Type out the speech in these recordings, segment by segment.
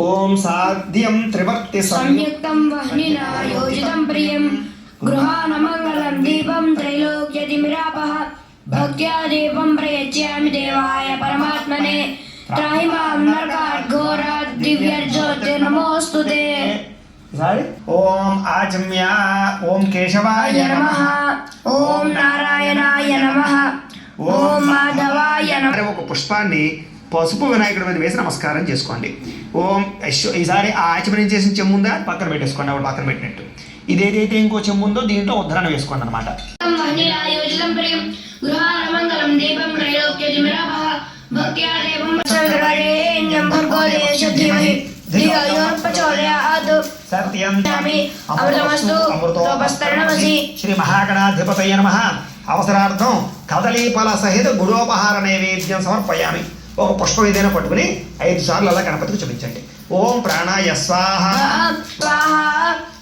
ఓం సాధ్యం త్రివర్తి సంయుక్తం వహ్నినా యోజితం ప్రియం గృహాణ మంగళం దీపం త్రైలోక్యతిమిరాపః భక్త్యా దీపం ప్రయచ్యామి దేవాయ పరమాత్మనే త్రాహి మాం నరకాత్ ఘోరాత్ దివ్యజ్యోతిర్నమోస్తుతే. ఓం ఆచమ్య ఓం కేశవాయ నమః ఓం నారాయణాయ నమః ఓం మాధవాయ నమః. ఒక పుష్పాన్ని పసుపు వినాయకుడి మీద వేసి నమస్కారం చేసుకోండి. ఓం ఈసారి ఆ ఆచమనం చేసిన చెమ్ముందా పక్కన పెట్టేసుకోండి, అప్పుడు పక్కన పెట్టినట్టు. ఇదేదైతే ఇంకో చెమ్ముందో దీంట్లో ఉద్ధరణ వేసుకోండి అనమాట. శ్రీ మహాగణాధిపతయ నమః. అవసరార్థం కదలీ ఫల సహిత గుడోపహార నైవేద్యం సమర్పయామి. ఒక పుష్పం ఏదైనా పట్టుకుని 5 సార్లు అలా గణపతికి చూపించండి. ఓం ప్రాణాయ స్వాహ,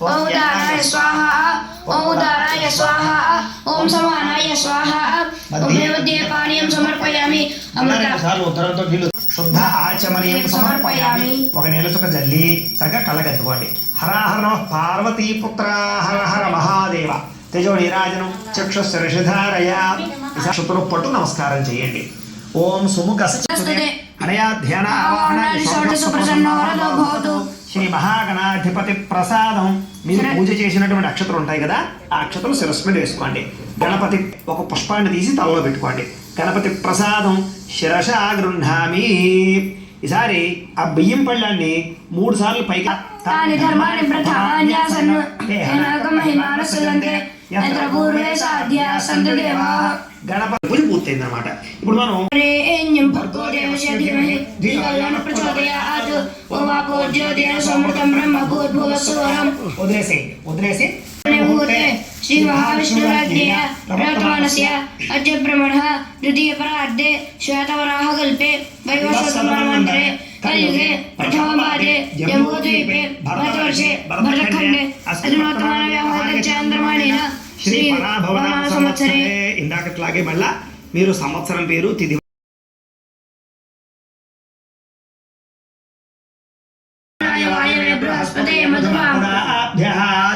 ఓం ఉదానాయ స్వాహ, ఓం ఉదానాయ స్వాహ, ఓం సమానాయ స్వాహ, ఓం నైవేద్య పానీయం సమర్పయామి. సార్లు ఉత్తరంతో నీళ్ళు శుద్ధ ఆచమనీయం సమర్పయామి. ఒక నీళ్ళ చుక్క జల్లి చక్కగా కళ్ళగద్దుకోండి. హరాహర పార్వతీపుత్ర హర హర మహాదేవ తేజో నీరాజనం చక్షుస్సు ఋషిధారయ. శుతులు పట్టు నమస్కారం చేయండి. ఓం సుముఖస్తే అనయా ధ్యాన శ్రీ మహాగణాధిపతి ప్రసాదం. మీరు పూజ చేసినటువంటి అక్షతలు ఉంటాయి కదా, ఆ అక్షతలు శిరస్సు మీద వేసుకోండి. గణపతి ఒక పుష్పాన్ని తీసి తలలో పెట్టుకోండి. గణపతి ప్రసాదం శిరసా గృహామి. ఈసారి ఆ బియ్యం పళ్ళాన్ని 3 సార్లు పైకి గణపతి పూజ పూర్తయింది అనమాట. ఇప్పుడు మనం వదిలేసి శ్రీ మహావిష్ణురాజ్ఞేయ ప్రవర్తమానస్య అద్య బ్రహ్మణః ద్వితీయ పరార్ధే శ్వేతవరాహ కల్పే వైవస్వతమన్వంతరే కలియుగే ప్రథమపాదే జంబూద్వీపే భరతవర్షే భరతఖండే అధునాతమాన వ్యవహార చాంద్రమాణేన శ్రీ పరాభవన సంవత్సరే. ఇందాకట్లాగే మళ్ళా మీరు సంవత్సరం పేరు తిథి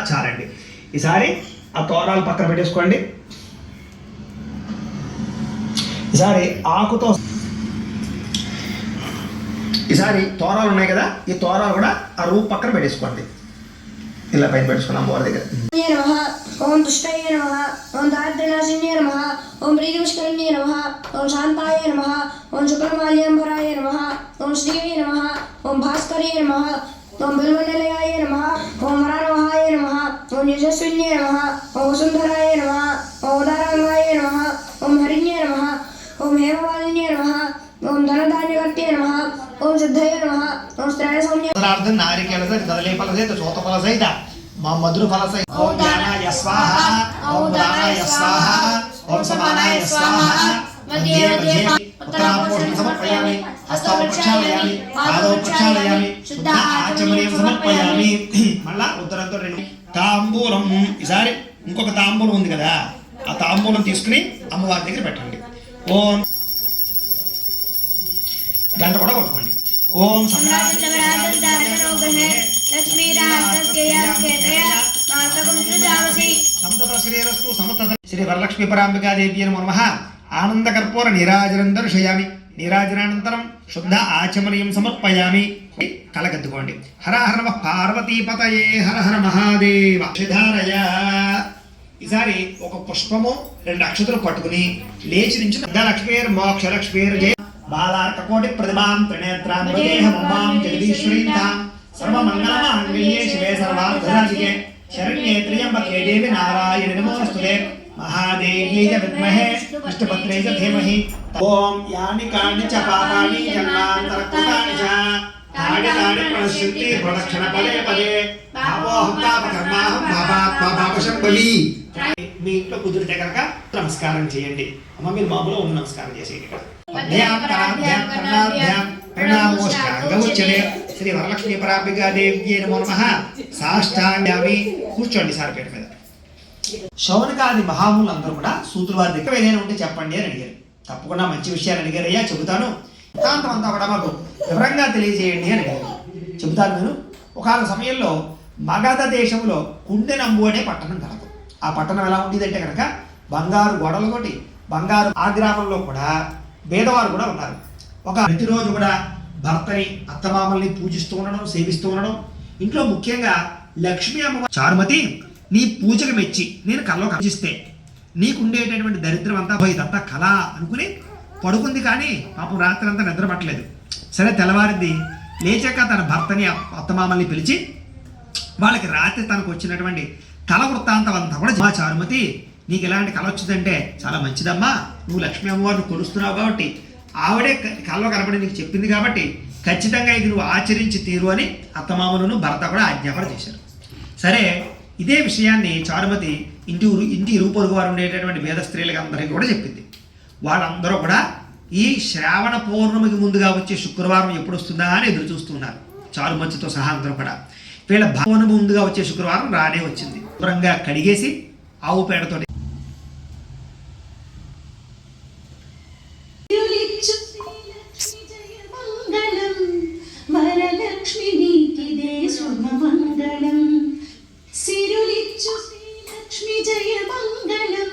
చాలండి. ఈసారి ఆ తోరాలు పక్కన పెట్టేసుకోండి. ఈసారి ఆకుతో ఈసారి తోరాలు ఉన్నాయి కదా, ఈ తోరాలు కూడా ఆ రూపు పక్కన పెట్టేసుకోండి. ఇలా పైన పెట్టుకున్నాం వారి దగ్గర. ఓం దుష్టయ నమః, ఓం దారిద్ర్యనాశిన్యే నమః, ఓం ప్రీతిపుష్కరిణ్యే నమః, ఓం శాంతాయ నమః, ఓం శుక్లమాల్యాంబరాయ నమః, ఓం శ్రీయే నమః, ఓం భాస్కర్యే నమః, ఓం బిల్వనిలయాయ నమః, ఓం వరారోహాయ నమః, ఓం యశస్విన్యే నమః, ఓం వసుంధరాయ నమః, ఓం ఉదారాంగాయ నమః, ఓం హరిణ్యే నమః, ఓం హేమవాలిన్యే నమః, ఓం ధనధాన్యకర్తే నమః, ఓం సిద్ధయే నమః, ఓం శ్రేయ సౌమ్య నారికేళ సహిత కదలీ ఫల సహిత చోత ఫల సహిత మా మధుర ఫల సహిత ఓం దానాయ స్వాహ, ఓం దానాయ స్వాహ, ఓం సమానాయ స్వాహ. సమర్పయామి. హస్తౌ ప్రక్షాళయామి, పాదౌ ప్రక్షాళయామి, శుద్ధ ఆచమనీయం సమర్పయామి. మళ్ళా ఉత్తరంతో 2 తాంబూలం. ఈసారి ఇంకొక తాంబూలం ఉంది కదా, ఆ తాంబూలం తీసుకుని అమ్మవారి దగ్గర పెట్టండి. ఓం గంట కూడా కొట్టుకోండి. ఓం శ్రీ వరలక్ష్మీ పరాంబికాదేవ్యై నమః. ఆనంద కర్పూర నీరాజనం దర్శయామి. నీరాజనానంతరం శుద్ధ ఆచమనీయం సమర్పయామి. కలగద్దుకోండి. హర హర నమః పార్వతీపతయే హర హర మహాదేవ. శ్రీధారయ. ఈసారి ఒక పుష్పము 2 అక్షతలు పట్టుకుని లేచి నుంచి లక్ష్మీర్ మోక్ష లక్ష్మీర్ జయ బాలార్కకోటి ప్రతిభాం త్రినేత్రాం దేహమమాం జగదీశ్వరీంతాం సర్వమంగళమాంగళ్యే శివే సర్వార్థసాధికే శరణ్యే త్ర్యంబకే దేవి నారాయణి నమోస్తుతే మహాదేవ్యై చ విద్మహే విష్ణుపత్రే చ ధీమహి. ఓం యాని కాని చ పాపాని జన్మాంతరకృతాని చ తాని తాని ప్రణశ్యంతి ప్రదక్షిణ పదే పదే భావోహం పాపకర్మాహం పాపాత్మా పాపశంభవి. మీ ఇంట్లో కుదిరితే కనుక నమస్కారం చేయండి. అమ్మ మీరు మామూలుగా ఉన్న నమస్కారం చేసేయండి. శ్రీ వరలక్ష్మీ పరాంబికాదేవ్యై నమో నమః. సాష్టాంగామి. కూర్చోండి సార్ పేట మీద. శౌనకాది మహాములు అందరూ కూడా సూతుల వారి దగ్గర ఏదైనా ఉంటే చెప్పండి అని అడిగారు. తప్పకుండా మంచి విషయాలు అడిగారయ్యా చెబుతాను. వృత్తాంతం అంతా కూడా మాకు వివరంగా తెలియజేయండి అని అడిగారు. చెబుతాను నేను. ఒకనొక సమయంలో మగధ దేశంలో కుండెనంబు అనే పట్టణం కలదు. ఆ పట్టణం ఎలా ఉండేదంటే కనుక బంగారు గోడలతోటి బంగారు. ఆ గ్రామంలో కూడా పేదవారు కూడా ఉన్నారు. ప్రతిరోజు కూడా భర్తని అత్తమామల్ని పూజిస్తూ ఉండడం, సేవిస్తూ ఉండడం. ఇంట్లో ముఖ్యంగా లక్ష్మీ అమ్మ చారుమతి నీ పూజకు మెచ్చి నేను కల్లో పూజిస్తే నీకుండేటటువంటి దరిద్రం అంతా ఇదంతా కళ అనుకుని పడుకుంది. కానీ పాపం రాత్రి అంతా నిద్ర పట్టలేదు. సరే తెల్లవారింది. లేచాక తన భర్తని అత్తమామల్ని పిలిచి వాళ్ళకి రాత్రి తనకు వచ్చినటువంటి కళ వృత్తాంతం అంతా కూడా, మా చారుమతి నీకు ఎలాంటి కళ వచ్చిందంటే చాలా మంచిదమ్మా, నువ్వు లక్ష్మీ అమ్మవారిని కొలుస్తున్నావు కాబట్టి ఆవిడే కళలో కనబడి నీకు చెప్పింది కాబట్టి ఖచ్చితంగా ఇది నువ్వు ఆచరించి తీరు అని అత్తమామలను భర్త కూడా ఆజ్ఞాపన చేశారు. సరే ఇదే విషయాన్ని చారుమతి ఇంటి ఇరుపొరుగు వారు ఉండేటటువంటి వేద స్త్రీలకు అందరికీ కూడా చెప్పింది. వాళ్ళందరూ కూడా ఈ శ్రావణ పౌర్ణమికి ముందుగా వచ్చే శుక్రవారం ఎప్పుడు వస్తుందా అని ఎదురు చూస్తున్నారు. చారుమతితో సహా అందరూ కూడా. వీళ్ళ పౌర్ణమి ముందుగా వచ్చే శుక్రవారం రానే వచ్చింది. దూరంగా కడిగేసి ఆవు పేడతో వరలక్ష్మి నీకిదే శుభమంగళం. సిరులిచ్చు శ్రీలక్ష్మి జయ మంగళం.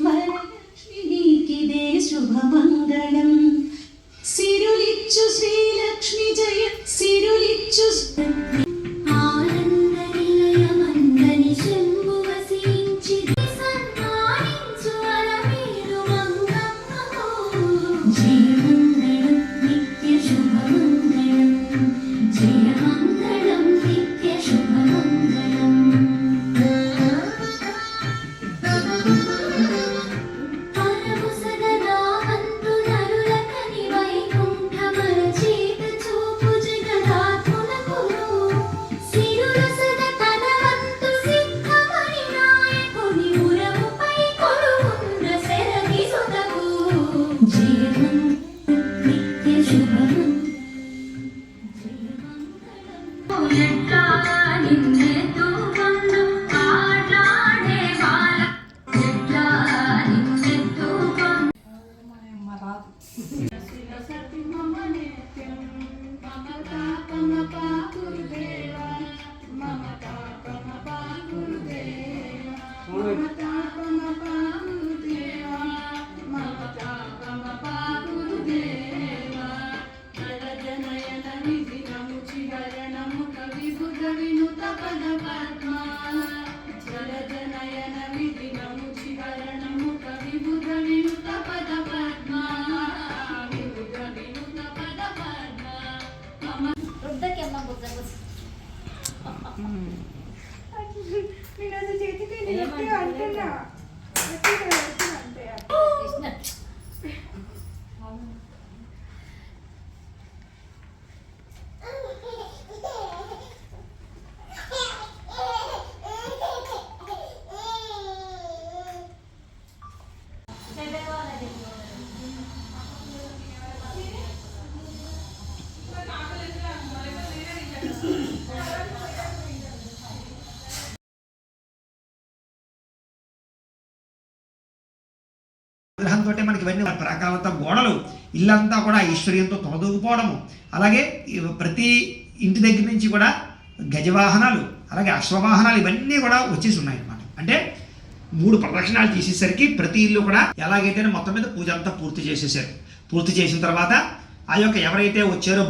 వరలక్ష్మి నీకిదే శుభమంగళం. సిరులిచ్చు శ్రీలక్ష్మి జయ సిరులిచ్చు ఆనందనిలయమందని శంభువసించి సన్మానించు అలమేలు మంగమ్మో. జయమంగళం నిత్య శుభమంగళం. జయమంగళం నిత్య శుభమంగళం. పరము సగదావంతు నరులకని వైకుంఠమర చేత చూపు జగదాత్ములకును. సిరుల సగ తనవంతు సిద్ధమణి నాయకుని ఉరముపై కొలువున్న శరగి సుతకు. జయమంగళం నిత్య శుభమంగళం. ఎట్లా నిన్నెత్తుకొండు ఆట్లాడే బాల. ఎట్లా నిన్నెత్తుకొండు సతి మమ నిత్యం. మమతా కమపా గురుదేవ. మమతా కమపా గురుదేవ. మమతా కమపా గురుదేవ. మమతా కమపా గురుదేవ. జలజనయన విధినము చిహరణము కవిబుధ వినుత పద పద్మ. జలజనయన విధినము చిహరణము కవిబుధ వినుత పద పద్మ. విబుధ వినుత పద పద్మ. వృద్ధకి అమ్మ బుద్ధ నేను అది చేతికి నిలబడి అంటున్నా అంతే. కృష్ణ విగ్రహంతో మనకి ఇవన్నీ ప్రాకారంతో గోడలు ఇల్లంతా కూడా ఐశ్వర్యంతో తొలదూగిపోవడము. అలాగే ప్రతి ఇంటి దగ్గర నుంచి కూడా గజవాహనాలు అలాగే అశ్వవాహనాలు ఇవన్నీ కూడా వచ్చేసి ఉన్నాయి అన్నమాట. అంటే 3 ప్రదక్షిణాలు తీసేసరికి ప్రతి ఇల్లు కూడా ఎలాగైతే మొత్తం మీద పూజ అంతా పూర్తి చేసేసారు. పూర్తి చేసిన తర్వాత ఆ యొక్క ఎవరైతే వచ్చారో